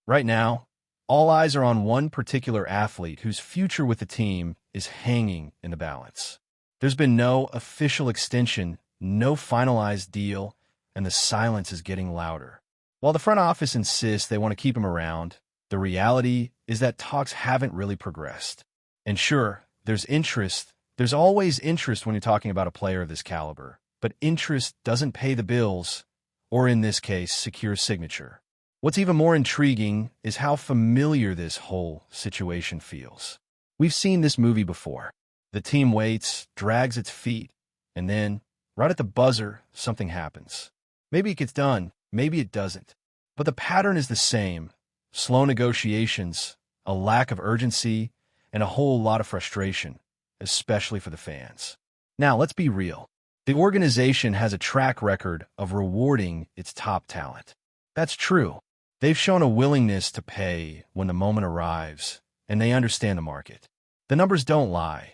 Right now, all eyes are on one particular athlete whose future with the team is hanging in the balance. There's been no official extension, no finalized deal, and the silence is getting louder. While the front office insists they want to keep him around, the reality is that talks haven't really progressed. And sure, there's interest. There's always interest when you're talking about a player of this caliber, but interest doesn't pay the bills, or in this case, secure signature. What's even more intriguing is how familiar this whole situation feels. We've seen this movie before. The team waits, drags its feet, and then, right at the buzzer, something happens. Maybe it gets done, maybe it doesn't. But the pattern is the same. Slow negotiations, a lack of urgency, and a whole lot of frustration, especially for the fans. Now, let's be real. The organization has a track record of rewarding its top talent. That's true. They've shown a willingness to pay when the moment arrives, and they understand the market. The numbers don't lie.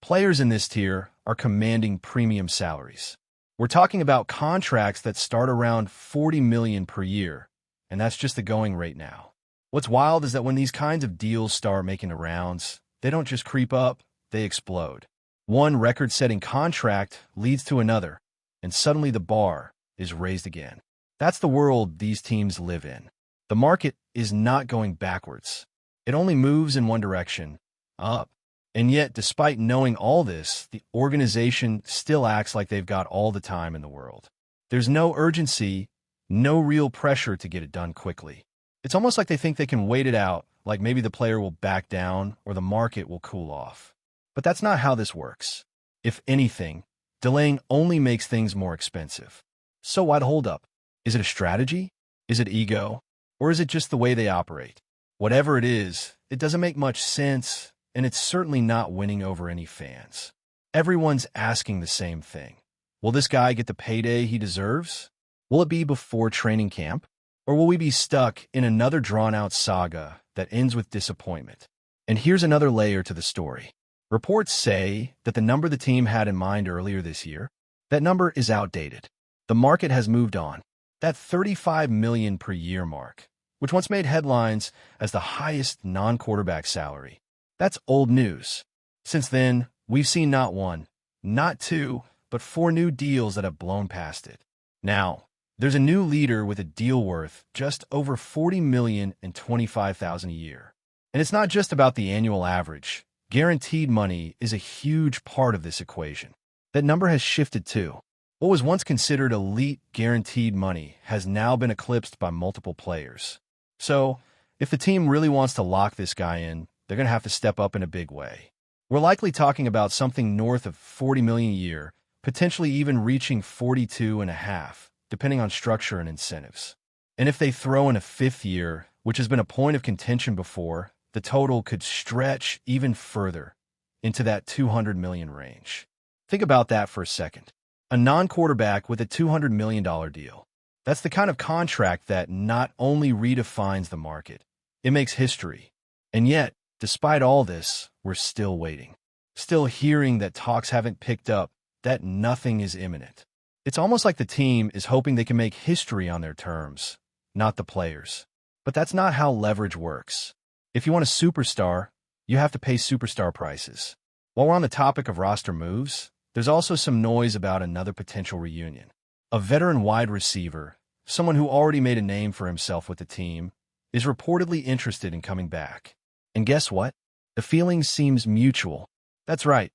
Players in this tier are commanding premium salaries. We're talking about contracts that start around $40 million per year, and that's just the going rate now. What's wild is that when these kinds of deals start making the rounds, they don't just creep up, they explode. One record-setting contract leads to another, and suddenly the bar is raised again. That's the world these teams live in. The market is not going backwards. It only moves in one direction, up. And yet, despite knowing all this, the organization still acts like they've got all the time in the world. There's no urgency, no real pressure to get it done quickly. It's almost like they think they can wait it out, like maybe the player will back down or the market will cool off. But that's not how this works. If anything, delaying only makes things more expensive. So why the holdup? Is it a strategy? Is it ego? Or is it just the way they operate? Whatever it is, it doesn't make much sense, and it's certainly not winning over any fans. Everyone's asking the same thing. Will this guy get the payday he deserves? Will it be before training camp? Or will we be stuck in another drawn-out saga that ends with disappointment? And here's another layer to the story. Reports say that the number the team had in mind earlier this year, that number is outdated. The market has moved on. That $35 million per year mark, which once made headlines as the highest non-quarterback salary, that's old news. Since then, we've seen not one, not two, but 4 new deals that have blown past it. Now, there's a new leader with a deal worth just over $40 million and $25,000 a year. And it's not just about the annual average. Guaranteed money is a huge part of this equation. That number has shifted too. What was once considered elite guaranteed money has now been eclipsed by multiple players. So, if the team really wants to lock this guy in, they're going to have to step up in a big way. We're likely talking about something north of $40 million a year, potentially even reaching $42.5, depending on structure and incentives. And if they throw in a 5th year, which has been a point of contention before, the total could stretch even further into that $200 million range. Think about that for a second. A non-quarterback with a $200 million deal. That's the kind of contract that not only redefines the market, it makes history. And yet, despite all this, we're still waiting. Still hearing that talks haven't picked up, that nothing is imminent. It's almost like the team is hoping they can make history on their terms, not the players. But that's not how leverage works. If you want a superstar, you have to pay superstar prices. While we're on the topic of roster moves, there's also some noise about another potential reunion. A veteran wide receiver, someone who already made a name for himself with the team, is reportedly interested in coming back. And guess what? The feeling seems mutual. That's right.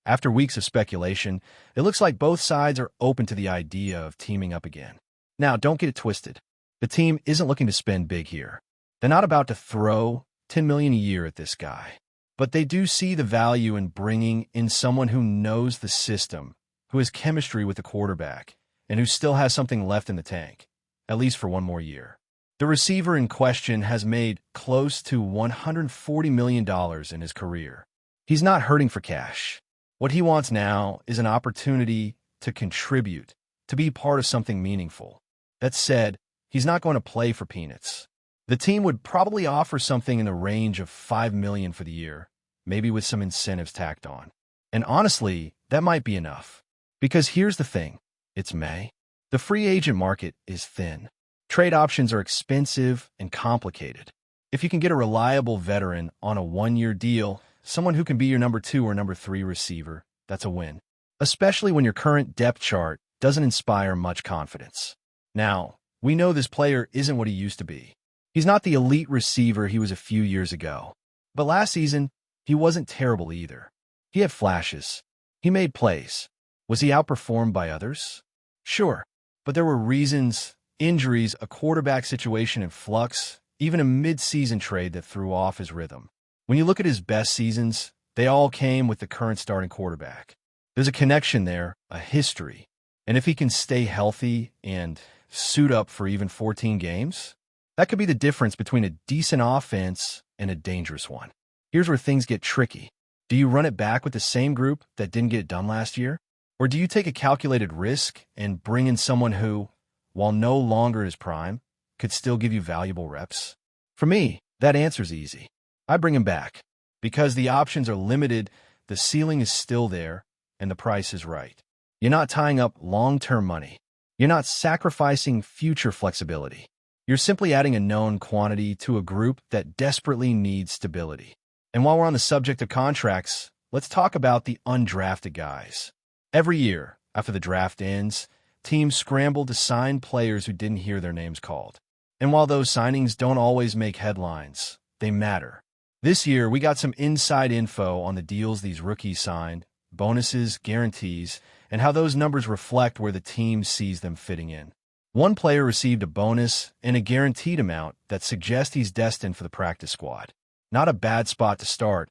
After weeks of speculation, it looks like both sides are open to the idea of teaming up again. Now, don't get it twisted. The team isn't looking to spend big here. They're not about to throw $10 million a year at this guy. But they do see the value in bringing in someone who knows the system, who has chemistry with the quarterback, and who still has something left in the tank, at least for one more year. The receiver in question has made close to $140 million in his career. He's not hurting for cash. What he wants now is an opportunity to contribute, to be part of something meaningful. That said, he's not going to play for peanuts. The team would probably offer something in the range of $5 million for the year, maybe with some incentives tacked on. And honestly, that might be enough. Because here's the thing. It's May. The free agent market is thin. Trade options are expensive and complicated. If you can get a reliable veteran on a one-year deal, someone who can be your number 2 or number 3 receiver, that's a win. Especially when your current depth chart doesn't inspire much confidence. Now, we know this player isn't what he used to be. He's not the elite receiver he was a few years ago. But last season, he wasn't terrible either. He had flashes. He made plays. Was he outperformed by others? Sure. But there were reasons, injuries, a quarterback situation in flux, even a mid-season trade that threw off his rhythm. When you look at his best seasons, they all came with the current starting quarterback. There's a connection there, a history. And if he can stay healthy and suit up for even 14 games, that could be the difference between a decent offense and a dangerous one. Here's where things get tricky. Do you run it back with the same group that didn't get it done last year? Or do you take a calculated risk and bring in someone who, while no longer his prime, could still give you valuable reps? For me, that answer's easy. I bring him back. Because the options are limited, the ceiling is still there, and the price is right. You're not tying up long-term money. You're not sacrificing future flexibility. You're simply adding a known quantity to a group that desperately needs stability. And while we're on the subject of contracts, let's talk about the undrafted guys. Every year, after the draft ends, teams scramble to sign players who didn't hear their names called. And while those signings don't always make headlines, they matter. This year, we got some inside info on the deals these rookies signed, bonuses, guarantees, and how those numbers reflect where the team sees them fitting in. One player received a bonus and a guaranteed amount that suggests he's destined for the practice squad. Not a bad spot to start,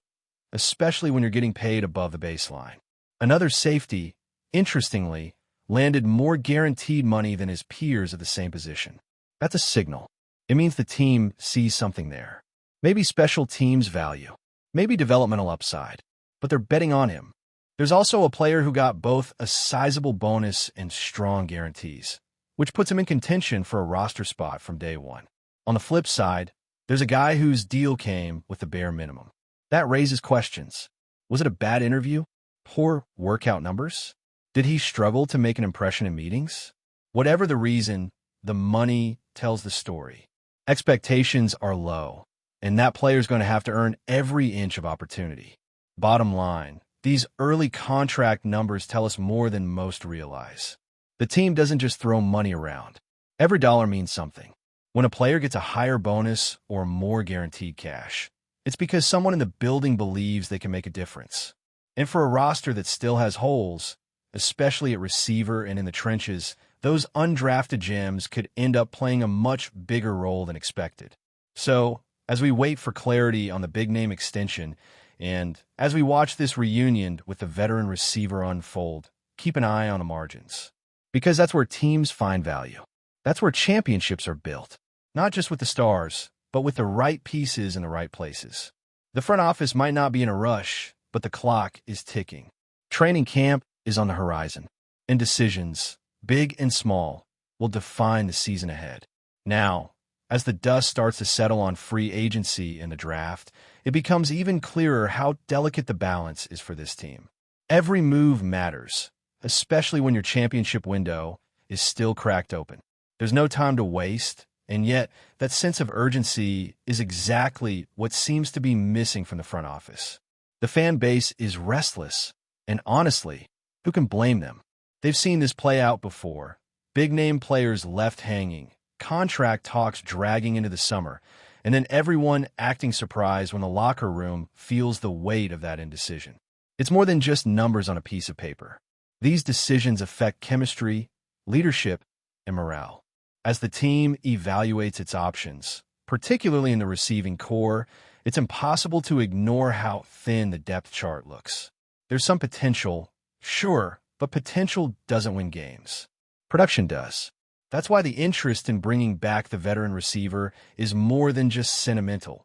especially when you're getting paid above the baseline. Another safety, interestingly, landed more guaranteed money than his peers at the same position. That's a signal. It means the team sees something there. Maybe special teams value, maybe developmental upside, but they're betting on him. There's also a player who got both a sizable bonus and strong guarantees, which puts him in contention for a roster spot from day one. On the flip side, there's a guy whose deal came with the bare minimum. That raises questions. Was it a bad interview? Poor workout numbers? Did he struggle to make an impression in meetings? Whatever the reason, the money tells the story. Expectations are low, and that player's going to have to earn every inch of opportunity. Bottom line, these early contract numbers tell us more than most realize. The team doesn't just throw money around. Every dollar means something. When a player gets a higher bonus or more guaranteed cash, it's because someone in the building believes they can make a difference. And for a roster that still has holes, especially at receiver and in the trenches, those undrafted gems could end up playing a much bigger role than expected. So, as we wait for clarity on the big-name extension, and as we watch this reunion with the veteran receiver unfold, keep an eye on the margins. Because that's where teams find value. That's where championships are built. Not just with the stars, but with the right pieces in the right places. The front office might not be in a rush, but the clock is ticking. Training camp is on the horizon, and decisions, big and small, will define the season ahead. Now, as the dust starts to settle on free agency and the draft, it becomes even clearer how delicate the balance is for this team. Every move matters, especially when your championship window is still cracked open. There's no time to waste, and yet that sense of urgency is exactly what seems to be missing from the front office. The fan base is restless, and honestly, who can blame them? They've seen this play out before. Big-name players left hanging, contract talks dragging into the summer, and then everyone acting surprised when the locker room feels the weight of that indecision. It's more than just numbers on a piece of paper. These decisions affect chemistry, leadership, and morale. As the team evaluates its options, particularly in the receiving core, it's impossible to ignore how thin the depth chart looks. There's some potential, sure, but potential doesn't win games. Production does. That's why the interest in bringing back the veteran receiver is more than just sentimental.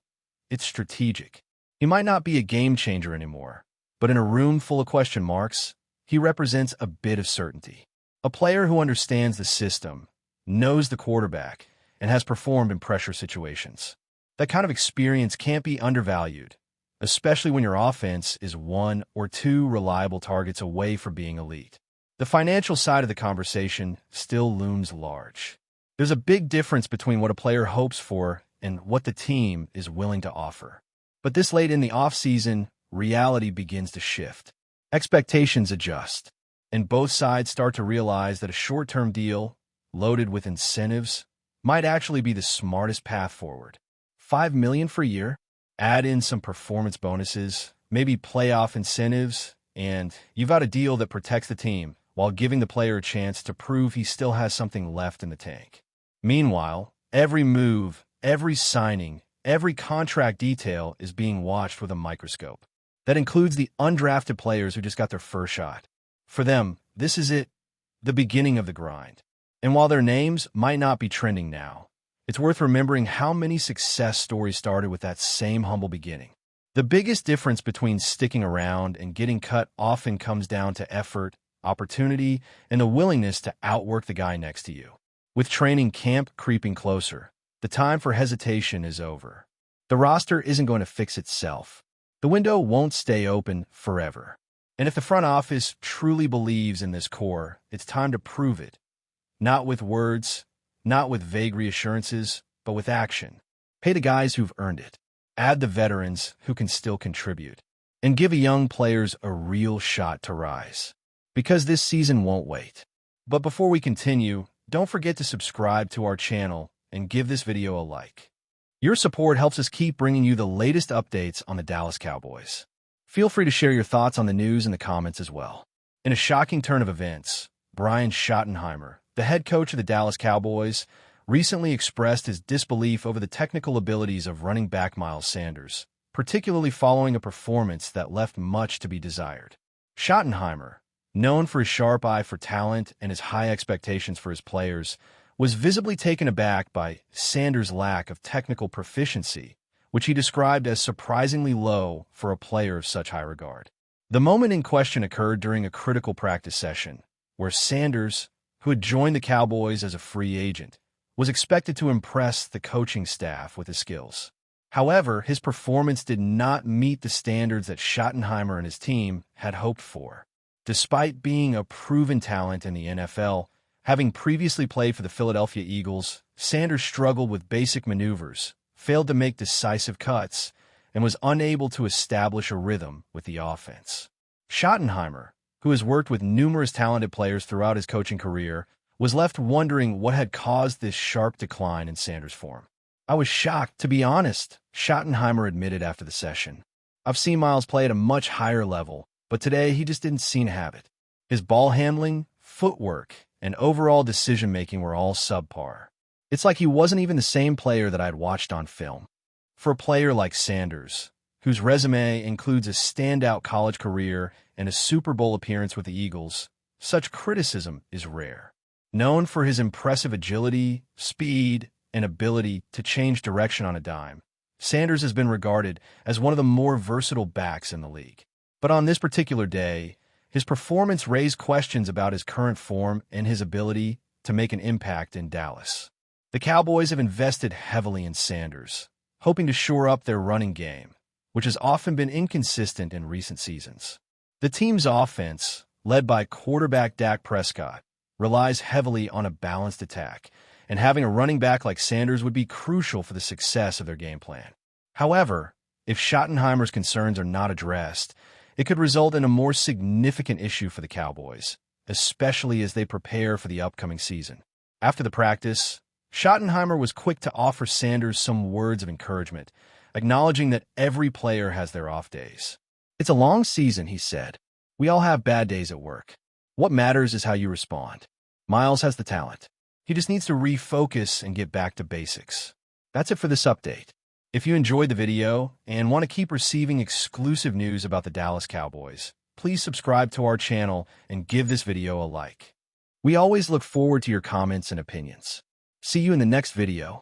It's strategic. He might not be a game changer anymore, but in a room full of question marks, he represents a bit of certainty. A player who understands the system, knows the quarterback, and has performed in pressure situations. That kind of experience can't be undervalued, especially when your offense is 1 or 2 reliable targets away from being elite. The financial side of the conversation still looms large. There's a big difference between what a player hopes for and what the team is willing to offer. But this late in the offseason, reality begins to shift. Expectations adjust, and both sides start to realize that a short-term deal, loaded with incentives, might actually be the smartest path forward. $5 million for a year, add in some performance bonuses, maybe playoff incentives, and you've got a deal that protects the team while giving the player a chance to prove he still has something left in the tank. Meanwhile, every move, every signing, every contract detail is being watched with a microscope. That includes the undrafted players who just got their first shot. For them, this is it, the beginning of the grind. And while their names might not be trending now, it's worth remembering how many success stories started with that same humble beginning. The biggest difference between sticking around and getting cut often comes down to effort, opportunity, and the willingness to outwork the guy next to you. With training camp creeping closer, the time for hesitation is over. The roster isn't going to fix itself. The window won't stay open forever. And if the front office truly believes in this core, it's time to prove it. Not with words, not with vague reassurances, but with action. Pay the guys who've earned it. Add the veterans who can still contribute. And give young players a real shot to rise. Because this season won't wait. But before we continue, don't forget to subscribe to our channel and give this video a like. Your support helps us keep bringing you the latest updates on the Dallas Cowboys. Feel free to share your thoughts on the news in the comments as well. In a shocking turn of events, Schottenheimer, the head coach of the Dallas Cowboys, recently expressed his disbelief over the technical abilities of running back Miles Sanders, particularly following a performance that left much to be desired. Schottenheimer, known for his sharp eye for talent and his high expectations for his players, was visibly taken aback by Sanders' lack of technical proficiency, which he described as surprisingly low for a player of such high regard. The moment in question occurred during a critical practice session, where Sanders, who had joined the Cowboys as a free agent, was expected to impress the coaching staff with his skills. However, his performance did not meet the standards that Schottenheimer and his team had hoped for. Despite being a proven talent in the NFL, having previously played for the Philadelphia Eagles, Sanders struggled with basic maneuvers, failed to make decisive cuts, and was unable to establish a rhythm with the offense. Schottenheimer, who has worked with numerous talented players throughout his coaching career, was left wondering what had caused this sharp decline in Sanders' form. "I was shocked, to be honest," Schottenheimer admitted after the session. "I've seen Miles play at a much higher level, but today he just didn't seem to have it. His ball handling, footwork, and overall decision-making were all subpar. It's like he wasn't even the same player that I'd watched on film." For a player like Sanders, whose resume includes a standout college career and a Super Bowl appearance with the Eagles, such criticism is rare. Known for his impressive agility, speed, and ability to change direction on a dime, Sanders has been regarded as one of the more versatile backs in the league. But on this particular day, his performance raised questions about his current form and his ability to make an impact in Dallas. The Cowboys have invested heavily in Sanders, hoping to shore up their running game, which has often been inconsistent in recent seasons. The team's offense, led by quarterback Dak Prescott, relies heavily on a balanced attack, and having a running back like Sanders would be crucial for the success of their game plan. However, if Schottenheimer's concerns are not addressed, it could result in a more significant issue for the Cowboys, especially as they prepare for the upcoming season. After the practice, Schottenheimer was quick to offer Sanders some words of encouragement, acknowledging that every player has their off days. "It's a long season," he said. "We all have bad days at work. What matters is how you respond. Miles has the talent. He just needs to refocus and get back to basics." That's it for this update. If you enjoyed the video and want to keep receiving exclusive news about the Dallas Cowboys, please subscribe to our channel and give this video a like. We always look forward to your comments and opinions. See you in the next video.